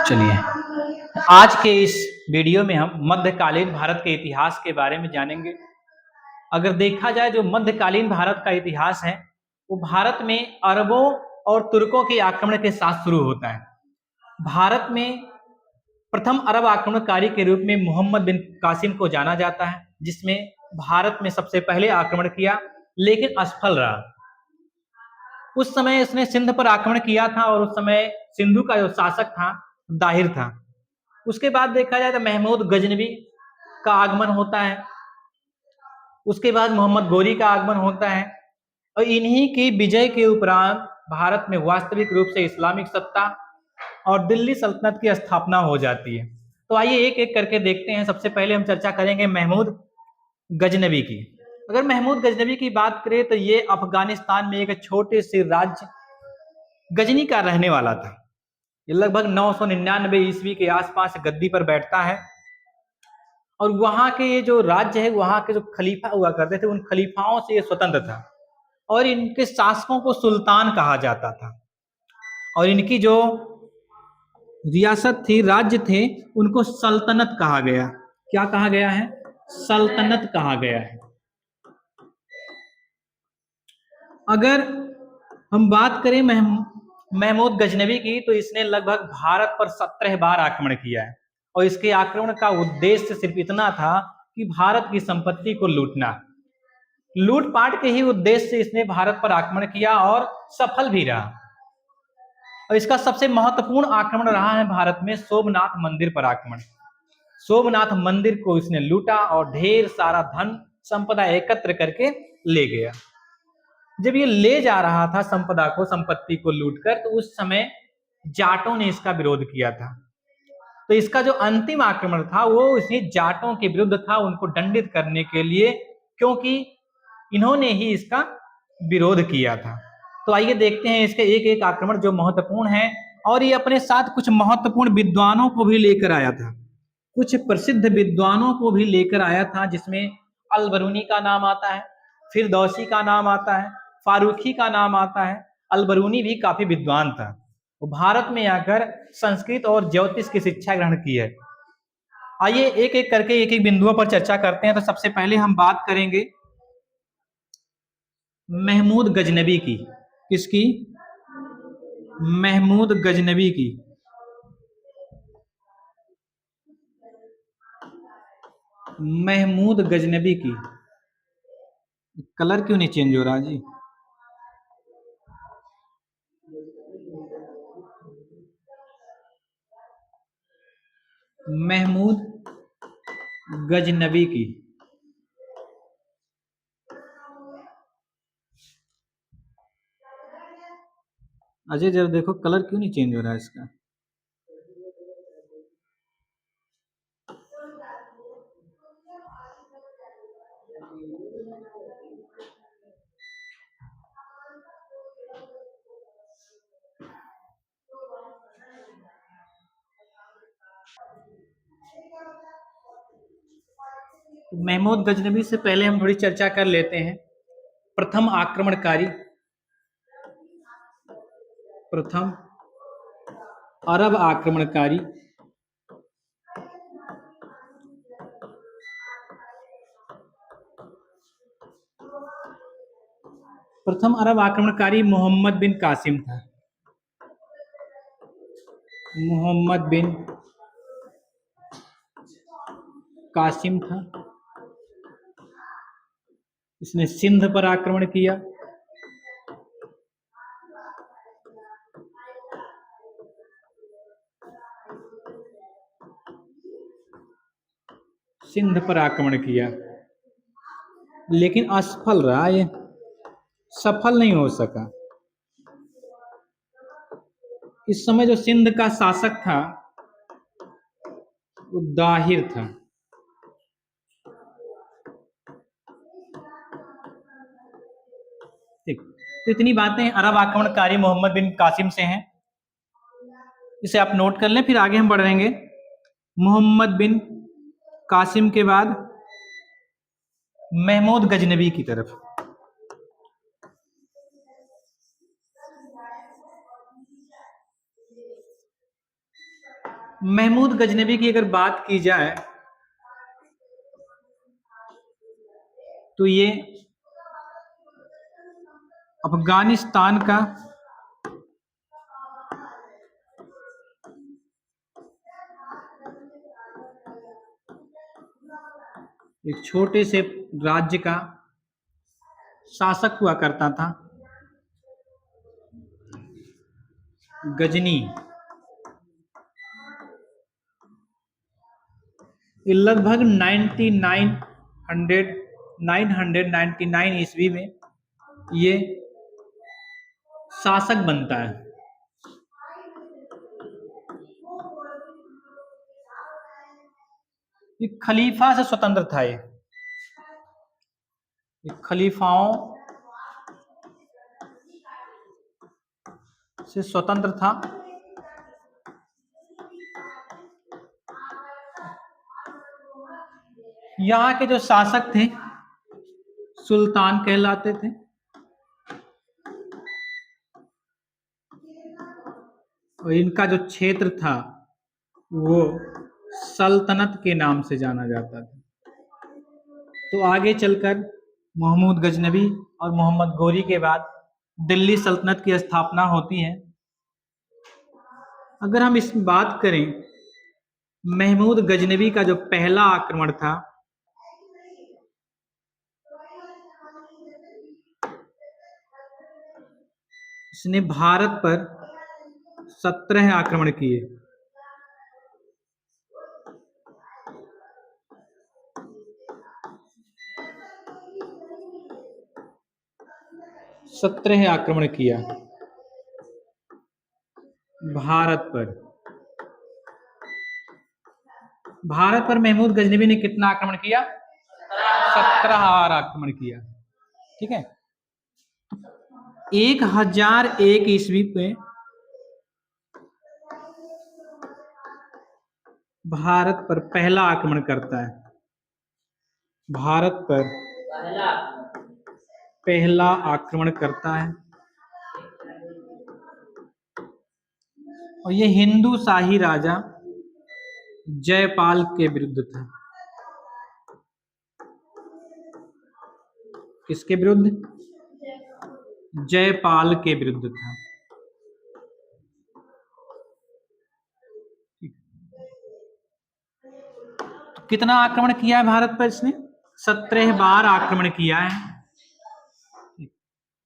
चलिए, आज के इस वीडियो में हम मध्यकालीन भारत के इतिहास के बारे में जानेंगे। अगर देखा जाए जो मध्यकालीन भारत का इतिहास है वो भारत में अरबों और तुर्कों के आक्रमण के साथ शुरू होता है। भारत में प्रथम अरब आक्रमणकारी के रूप में मोहम्मद बिन कासिम को जाना जाता है, जिसमें भारत में सबसे पहले आक्रमण किया लेकिन असफल रहा। उस समय उसने सिंध पर आक्रमण किया था और उस समय सिंधु का जो शासक था दाहिर था। उसके बाद देखा जाए तो महमूद गजनवी का आगमन होता है, उसके बाद मोहम्मद गोरी का आगमन होता है और इन्हीं की विजय के उपरांत भारत में वास्तविक रूप से इस्लामिक सत्ता और दिल्ली सल्तनत की स्थापना हो जाती है। तो आइए एक एक करके देखते हैं। सबसे पहले हम चर्चा करेंगे महमूद गजनवी की। अगर महमूद गजनवी की बात करें तो ये अफगानिस्तान में एक छोटे से राज्य गजनी का रहने वाला था। ये लगभग 999 ईस्वी के आसपास गद्दी पर बैठता है और वहां के ये जो राज्य है, वहां के जो खलीफा हुआ करते थे, उन खलीफाओं से ये स्वतंत्र था और इनके शासकों को सुल्तान कहा जाता था। और इनकी जो रियासत थी, राज्य थे, उनको सल्तनत कहा गया। क्या कहा गया है? सल्तनत कहा गया है। अगर हम बात करें महमूद गजनवी की तो इसने लगभग भारत पर 17 बार आक्रमण किया है और इसके आक्रमण का उद्देश्य सिर्फ इतना था कि भारत की संपत्ति को लूटना। लूटपाट के ही उद्देश्य से इसने भारत पर आक्रमण किया और सफल भी रहा। और इसका सबसे महत्वपूर्ण आक्रमण रहा है भारत में सोमनाथ मंदिर पर आक्रमण। सोमनाथ मंदिर को इसने लूटा और ढेर सारा धन संपदा एकत्र करके ले गया। जब ये ले जा रहा था संपदा को, संपत्ति को लूटकर, तो उस समय जाटों ने इसका विरोध किया था। तो इसका जो अंतिम आक्रमण था वो इसी जाटों के विरुद्ध था, उनको दंडित करने के लिए, क्योंकि इन्होंने ही इसका विरोध किया था। तो आइए देखते हैं इसके एक एक आक्रमण जो महत्वपूर्ण है। और ये अपने साथ कुछ महत्वपूर्ण विद्वानों को भी लेकर आया था, कुछ प्रसिद्ध विद्वानों को भी लेकर आया था, जिसमें अल-बरूनी का नाम आता है, फिरदौसी का नाम आता है, फारूकी का नाम आता है। अल-बरूनी भी काफी विद्वान था। वो भारत में आकर संस्कृत और ज्योतिष की शिक्षा ग्रहण की है। आइए एक एक करके एक एक बिंदुओं पर चर्चा करते हैं। तो सबसे पहले हम बात करेंगे महमूद गजनवी की। किसकी? महमूद गजनवी की। महमूद गजनवी की। कलर क्यों नहीं चेंज हो रहा जी? महमूद गजनवी की। अजय जरा देखो कलर क्यों नहीं चेंज हो रहा है इसका। महमूद गजनवी से पहले हम थोड़ी चर्चा कर लेते हैं। प्रथम आक्रमणकारी, प्रथम अरब आक्रमणकारी प्रथम अरब आक्रमणकारी मोहम्मद बिन कासिम था। मोहम्मद बिन कासिम था। इसने सिंध पर आक्रमण किया। सिंध पर आक्रमण किया लेकिन असफल रहा, ये सफल नहीं हो सका। इस समय जो सिंध का शासक था वो दाहिर था। ठीक, तो इतनी बातें अरब आक्रमणकारी मोहम्मद बिन कासिम से हैं, इसे आप नोट कर लें। फिर आगे हम बढ़ेंगे मोहम्मद बिन कासिम के बाद महमूद गजनवी की तरफ। महमूद गजनबी की अगर बात की जाए तो ये अफगानिस्तान का एक छोटे से राज्य का शासक हुआ करता था। गजनी ये लगभग 999 ईस्वी में ये शासक बनता है। ये खलीफा से स्वतंत्र था। ये खलीफाओं से स्वतंत्र था। यहाँ के जो शासक थे सुल्तान कहलाते थे। और इनका जो क्षेत्र था वो सल्तनत के नाम से जाना जाता था। तो आगे चलकर महमूद गजनबी और मोहम्मद गोरी के बाद दिल्ली सल्तनत की स्थापना होती है। अगर हम इस बात करें महमूद गजनबी का जो पहला आक्रमण था इसने भारत पर 17 आक्रमण किए। सत्रह आक्रमण किया भारत पर। भारत पर महमूद गजनबी ने कितना आक्रमण किया? 17 आक्रमण किया। ठीक है। 1001 ईस्वी में भारत पर पहला आक्रमण करता है। भारत पर पहला आक्रमण करता है और ये हिंदू शाही राजा जयपाल के विरुद्ध था। किसके विरुद्ध? जयपाल के विरुद्ध था। तो कितना आक्रमण किया है भारत पर इसने? 17 बार आक्रमण किया है।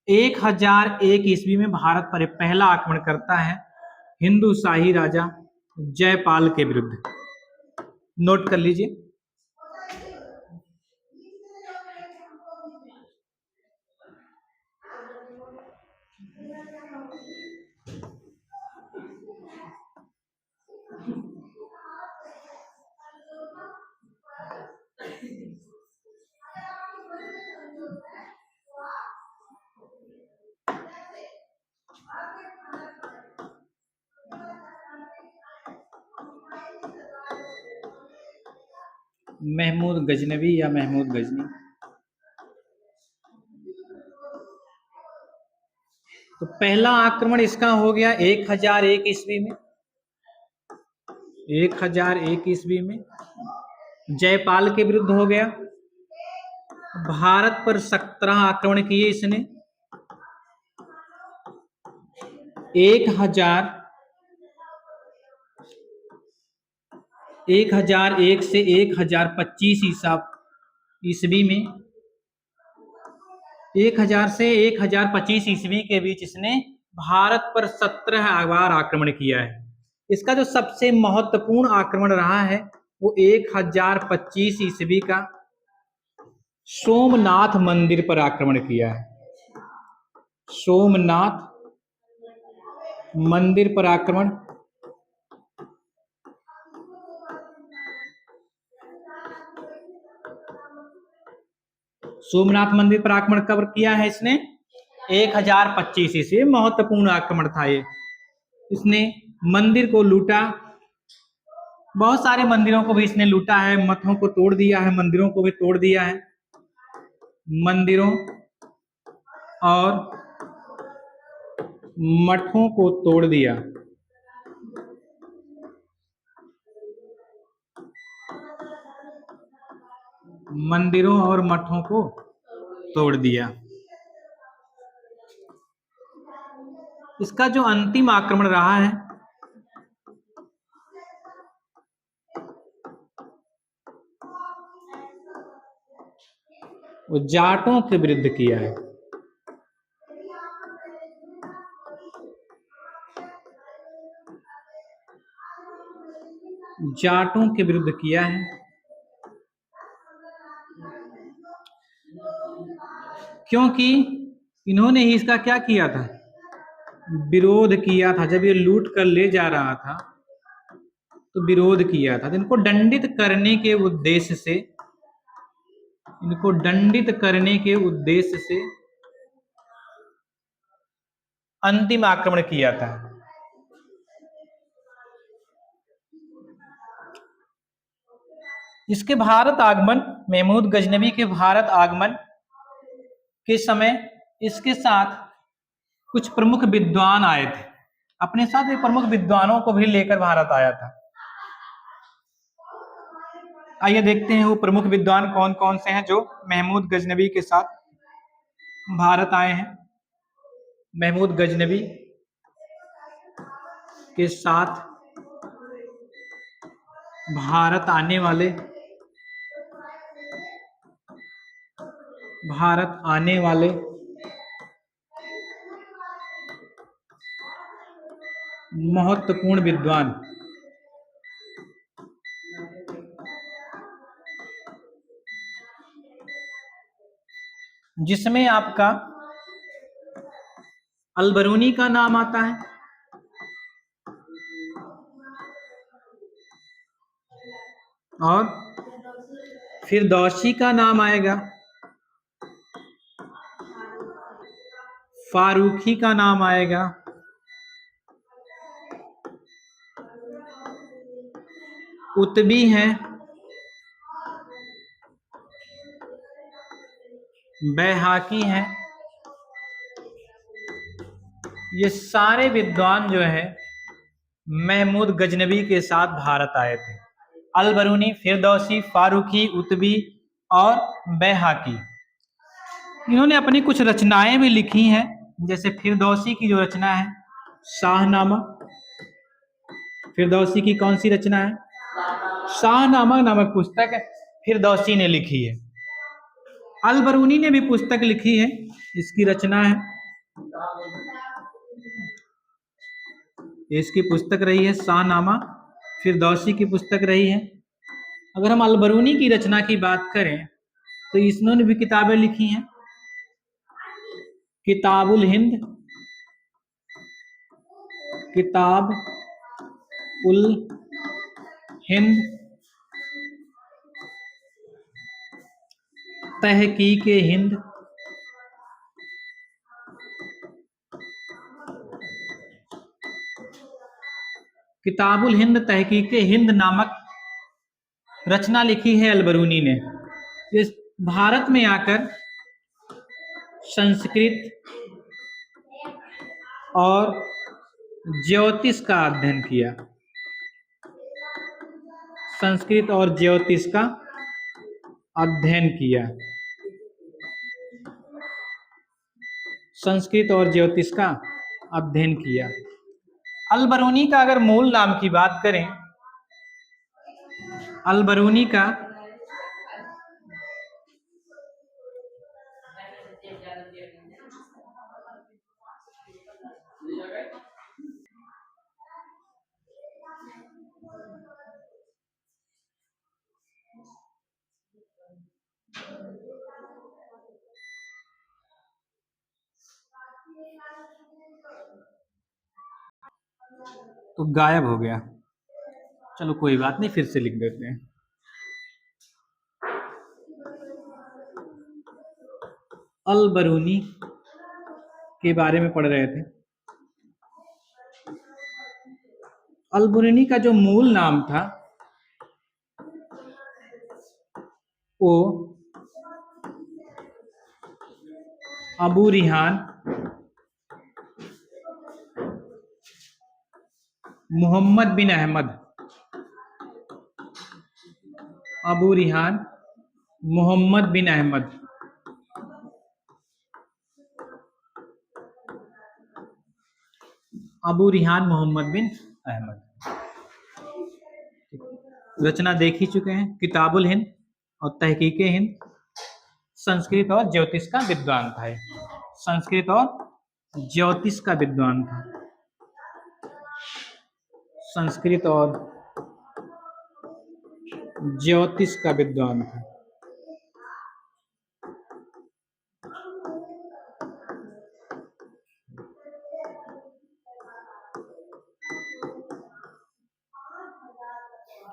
1001 ईस्वी में भारत पर पहला आक्रमण करता है हिंदू शाही राजा जयपाल के विरुद्ध। नोट कर लीजिए। महमूद गजनबी या महमूद गजनी। तो पहला आक्रमण इसका हो गया 1001 ईस्वी में। 1001 ईस्वी में जयपाल के विरुद्ध हो गया। भारत पर 17 आक्रमण किए इसने। 1001 से 1025 ईस्वी में 1000 से 1025 ईस्वी के बीच इसने भारत पर 17 बार आक्रमण किया है। इसका जो सबसे महत्वपूर्ण आक्रमण रहा है वो 1025 ईस्वी का सोमनाथ मंदिर पर आक्रमण किया है। सोमनाथ मंदिर पर आक्रमण। सोमनाथ मंदिर पर आक्रमण कब किया है इसने? 1025 ईस्वी। महत्वपूर्ण आक्रमण था ये। इसने मंदिर को लूटा। बहुत सारे मंदिरों को भी इसने लूटा है। मठों को तोड़ दिया है, मंदिरों को भी तोड़ दिया है। मंदिरों और मठों को तोड़ दिया। मंदिरों और मठों को तोड़ दिया। इसका जो अंतिम आक्रमण रहा है वो जाटों के विरुद्ध किया है। जाटों के विरुद्ध किया है। क्योंकि इन्होंने ही इसका क्या किया था, विरोध किया था। जब ये लूट कर ले जा रहा था तो विरोध किया था। तो इनको दंडित करने के उद्देश्य से, इनको दंडित करने के उद्देश्य से अंतिम आक्रमण किया था। इसके भारत आगमन, महमूद गजनवी के भारत आगमन के समय इसके साथ कुछ प्रमुख विद्वान आए थे। अपने साथ ये प्रमुख विद्वानों को भी लेकर भारत आया था। आइए देखते हैं वो प्रमुख विद्वान कौन कौन से हैं जो महमूद गजनवी के साथ भारत आए हैं। महमूद गजनवी के साथ भारत आने वाले महत्वपूर्ण विद्वान, जिसमें आपका अलबरूनी का नाम आता है, और फिरदौसी का नाम आएगा, फारूकी का नाम आएगा, उतबी हैं, बैहाकी हैं। ये सारे विद्वान जो है महमूद गजनवी के साथ भारत आए थे। अलबरूनी, फिरदौसी, फारूकी, उतबी और बैहाकी। इन्होंने अपनी कुछ रचनाएं भी लिखी हैं। जैसे फिरदौसी की जो रचना है शाहनामा, फिरदौसी की कौन सी रचना है, शाहनामा नामक पुस्तक फिरदौसी ने लिखी है। अलबरूनी ने भी पुस्तक लिखी है, इसकी रचना है, इसकी पुस्तक रही है शाहनामा, फिरदौसी की पुस्तक रही है। अगर हम अलबरूनी की रचना की बात करें तो इन्होंने भी किताबें लिखी हैं। किताबुल हिंद, किताब उल हिंद, तहकीक हिंद, किताबुल हिंद, तहकीक हिंद नामक रचना लिखी है अलबरूनी ने। इस भारत में आकर संस्कृत और ज्योतिष का अध्ययन किया। संस्कृत और ज्योतिष का अध्ययन किया। संस्कृत और ज्योतिष का अध्ययन किया। अलबरूनी का अगर मूल नाम की बात करें, अलबरूनी का तो गायब हो गया, चलो कोई बात नहीं, फिर से लिख देते हैं। अलबरूनी के बारे में पढ़ रहे थे। अलबरूनी का जो मूल नाम था वो अबू रिहान मोहम्मद बिन अहमद, अबू रिहान मोहम्मद बिन अहमद। अबू रिहान मोहम्मद बिन अहमद। रचना देख ही चुके हैं, किताबुल हिंद और तहकीक हिंद। संस्कृत और ज्योतिष का विद्वान था ये। संस्कृत और ज्योतिष का विद्वान था। संस्कृत और ज्योतिष का विद्वान था।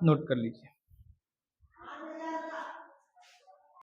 नोट कर लीजिए।